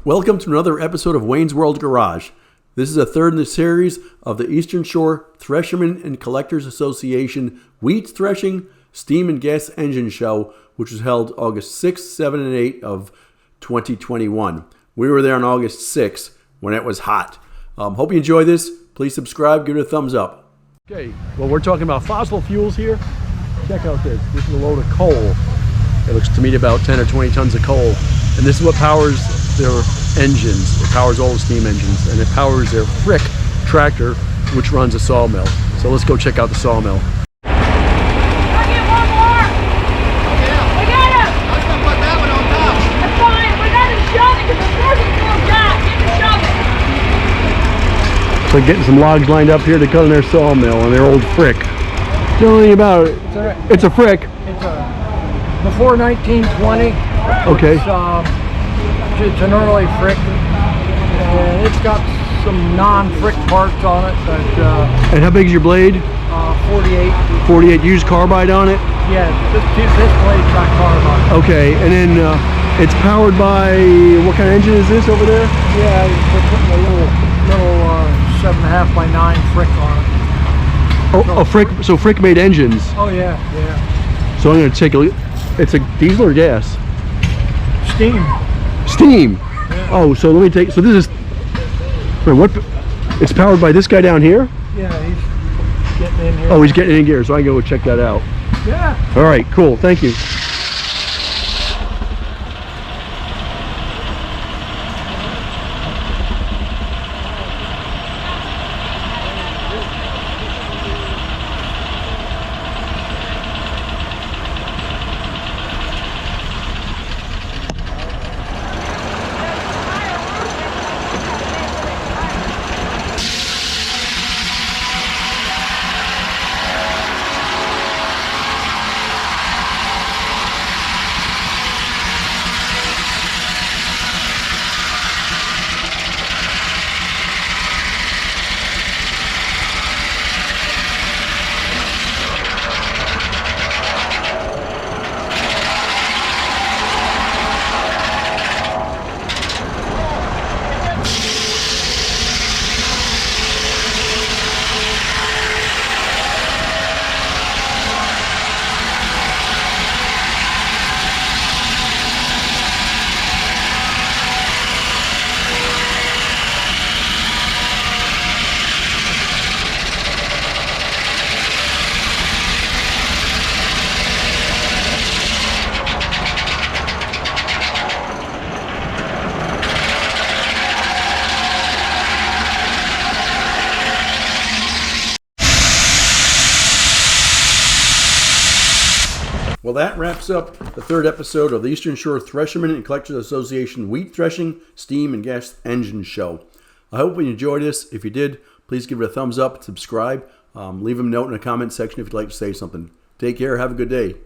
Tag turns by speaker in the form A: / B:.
A: Welcome to another episode of Wayne's World Garage. This is a third in the series of the Eastern Shore Threshermen and Collectors Association Wheat Threshing, Steam and Gas Engine Show, which was held August 6th, 7, and 8 of 2021. We were there on August 6th when it was hot. Hope you enjoy this. Please subscribe, give it a thumbs up. Okay, well, we're talking about fossil fuels here. Check out this. This is a load of coal. It looks to me about 10 or 20 tons of coal. And this is what powers their engines. It powers all the steam engines, and it powers their Frick tractor, which runs a sawmill. So let's go check out the sawmill. So getting some logs lined up here to cut in their sawmill and their old Frick. You know anything about it? It's a Frick.
B: It's a before 1920.
A: Okay.
B: It's an early Frick, and it's got some non-Frick parts on it. But
A: and how big is your blade?
B: 48.
A: 48. You use carbide on it?
B: Yeah, this blade's got carbide.
A: Okay, and then it's powered by what kind of engine is this over there?
B: Yeah, we're putting a little 7.5 by 9 Frick on it.
A: Oh, a Frick. So Frick made engines.
B: Oh yeah, yeah.
A: So I'm going to take a look. It's a diesel or gas?
B: Steam.
A: Steam.
B: Yeah.
A: Oh, so let me take. So this is. Wait, what? It's powered by this guy down here.
B: Yeah, he's getting in here.
A: Oh, he's getting in gear, so I can go check that out.
B: Yeah.
A: All right, cool. Thank you. Well, that wraps up the third episode of the Eastern Shore Threshermen and Collectors Association Wheat Threshing, Steam, and Gas Engine Show. I hope you enjoyed this. If you did, please give it a thumbs up, subscribe, leave a note in the comment section if you'd like to say something. Take care. Have a good day.